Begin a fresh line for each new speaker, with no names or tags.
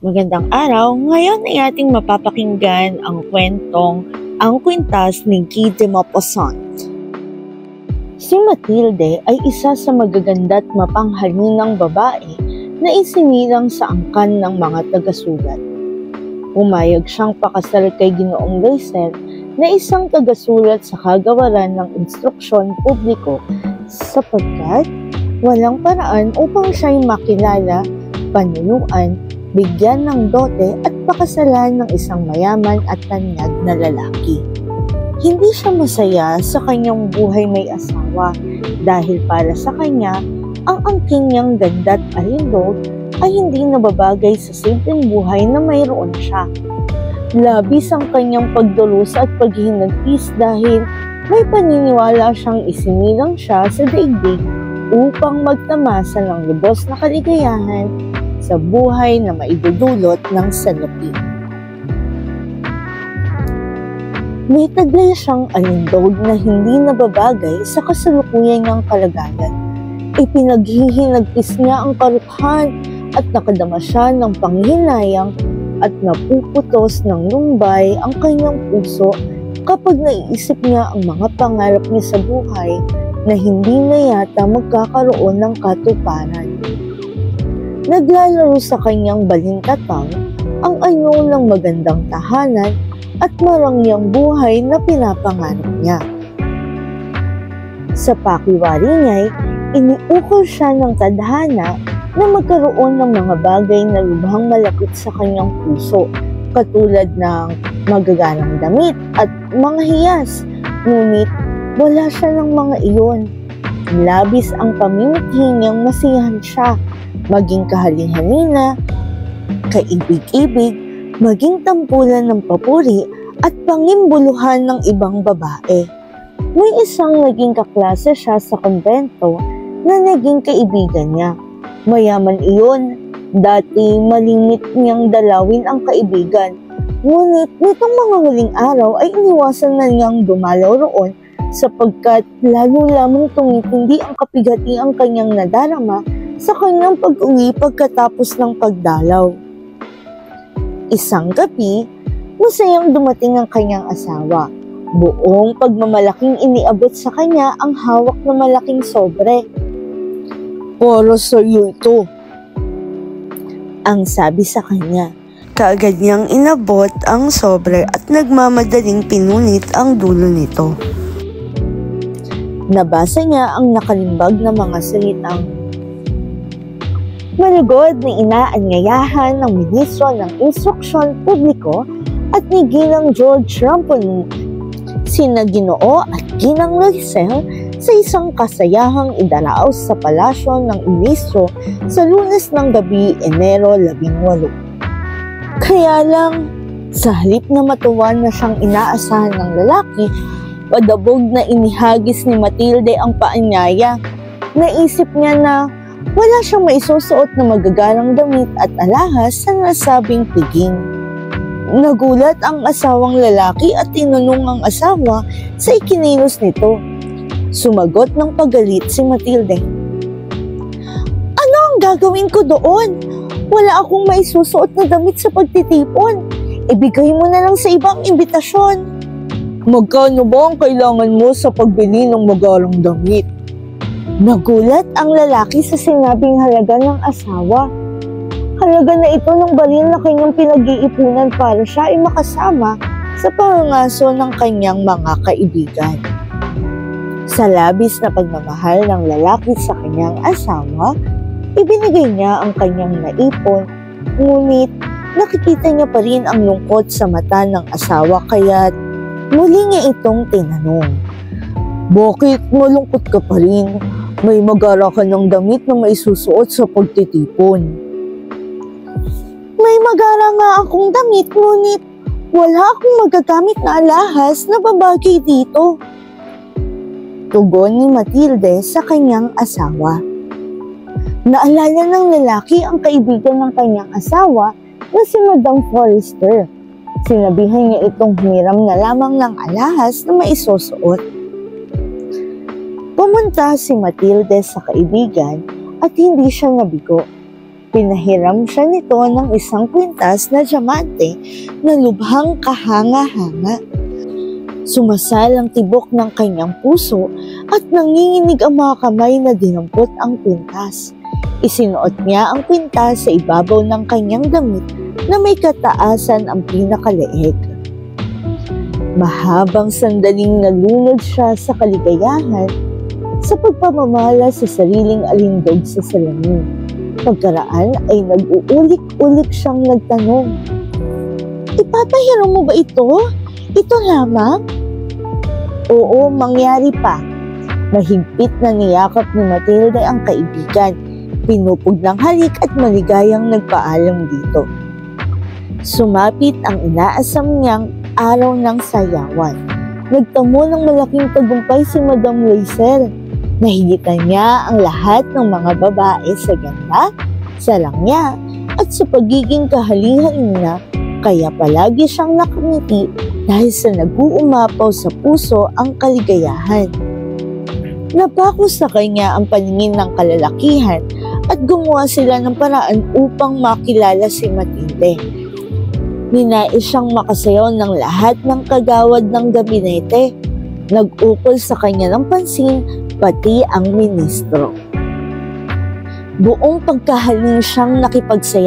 Magandang araw! Ngayon ay ating mapapakinggan ang kwentong Ang Kwintas ni Guy de Maupassant. Si Matilde ay isa sa magaganda at mapanghalinang babae na isinilang sa angkan ng mga taga-sulat. Pumayag siyang pakasal kay Ginoong Loisel na isang taga-sulat sa kagawaran ng instruksyon publiko sapagkat walang paraan upang siya'y makilala, panuluan, bigyan ng dote at pakasalan ng isang mayaman at tanyag na lalaki. Hindi siya masaya sa kanyang buhay may asawa dahil para sa kanya, ang angking niyang ganda at alindog ay hindi nababagay sa simpleng buhay na mayroon siya. Labis ang kanyang pagdurusa at paghihinagpis dahil may paniniwala siyang isinilang siya sa daigdig upang magtamasa ng lubos na kaligayahan sa buhay na maidudulot ng salapi. May taglay siyang alindog na hindi nababagay sa kasalukuyan niyang kalagayan. Ipinaghihinagpis niya ang karukhan at nakadama siya ng panghihinayang at napuputos ng lumbay ang kanyang puso kapag naiisip niya ang mga pangarap niya sa buhay na hindi na yata magkakaroon ng katuparan. Naglalaro sa kanyang balintataw ang anyo ng magandang tahanan at marangyang buhay na pinapangarap niya. Sa pakiwari niya'y iniukol siya ng tadhana na magkaroon ng mga bagay na lubhang malapit sa kanyang puso, katulad ng magagarang damit at mga hiyas, ngunit wala siya ng mga iyon. Labis ang pamimithi niyang masiyahan siya, maging kahalin-halina, kaibig-ibig, maging tampulan ng papuri at pangimbuluhan ng ibang babae. May isang naging kaklase siya sa kumbento na naging kaibigan niya. Mayaman iyon, dati malimit niyang dalawin ang kaibigan. Ngunit nitong mga huling araw ay iniwasan na niyang dumalaw roon sapagkat lalo lamang tumitindi ang kapigati ang kanyang nadarama sa kanyang pag-uwi pagkatapos ng pagdalaw. Isang gabi, masayang dumating ang kanyang asawa. Buong pagmamalaking iniabot sa kanya ang hawak na malaking sobre. "Para sa iyo ito," ang sabi sa kanya. Kaagad niyang inabot ang sobre at nagmamadaling pinunit ang dulo nito. Nabasa niya ang nakalimbag na mga salitang, "Malugod na inaanyayahan ng Ministro ng Instruksyon Publiko at ni Ginang George Ramponut, sina Ginoo at Ginang Loisel sa isang kasayahang idaraos sa palasyo ng Ministro sa Lunes ng gabi, Enero 18. Kaya lang, sa halip na matuwan na siyang inaasahan ng lalaki, padabog na inihagis ni Matilde ang paanyaya. Naisip niya na wala siyang maisusuot na magagarang damit at alahas sa nasabing piging. Nagulat ang asawang lalaki at tinanong ang asawa sa ikinilos nito. Sumagot ng pagalit si Matilde, "Ano ang gagawin ko doon? Wala akong maisusuot na damit sa pagtitipon. Ibigay mo na lang sa ibang imbitasyon." "Magkano ba ang kailangan mo sa pagbili ng magarang damit?" Nagulat ang lalaki sa sinabing halaga ng asawa. Halaga na ito ng baril na kanyang pinag-iipunan para siya ay makasama sa pangangaso ng kanyang mga kaibigan. Sa labis na pagmamahal ng lalaki sa kanyang asawa, ibinigay niya ang kanyang naipon, ngunit nakikita niya pa rin ang lungkot sa mata ng asawa kaya't muli niya itong tinanong, "Bakit malungkot ka pa rin? May magara ka ng damit na maisusuot sa pagtitipon." "May magara nga akong damit, ngunit wala akong magagamit na alahas na babagay dito," tugon ni Matilde sa kanyang asawa. Naalala ng lalaki ang kaibigan ng kanyang asawa na si Madame Forrester. Sinabihan niya itong humiram na lamang ng alahas na maisusuot. Pumunta si Matilde sa kaibigan at hindi siya nabigo. Pinahiram siya nito ng isang kwintas na diamante na lubhang kahanga-hanga. Sumasal ang tibok ng kanyang puso at nanginginig ang mga kamay na dinampot ang kwintas. Isinuot niya ang kwintas sa ibabaw ng kanyang damit na may kataasan ang pinakaleeg. Mahabang sandaling nalunod siya sa kaligayahan sa pagpamamala sa sariling alindog sa salamin. Pagkaraan ay nag-uulik-ulik siyang nagtanong, "Ipapahiram mo ba ito? Ito lamang?" "Oo, mangyari pa." Mahigpit na niyakap ni Matilde ang kaibigan, pinupog ng halik at maligayang nagpaalam dito. Sumapit ang inaasam niyang araw ng sayawan. Nagtamo ng malaking tagumpay si Madam Loisel. Nahigitan niya ang lahat ng mga babae sa ganda, sa langya, at sa pagiging kahalihan niya, kaya palagi siyang nakangiti dahil sa nag-uumapaw sa puso ang kaligayahan. Napako sa kanya ang paningin ng kalalakihan at gumawa sila ng paraan upang makilala si Matilde. Ninais siyang makasayaw ng lahat ng kagawad ng gabinete. Nag-ukol sa kanya ng pansin pati ang ministro. Buong pagkahalin siyang nakipagsayaw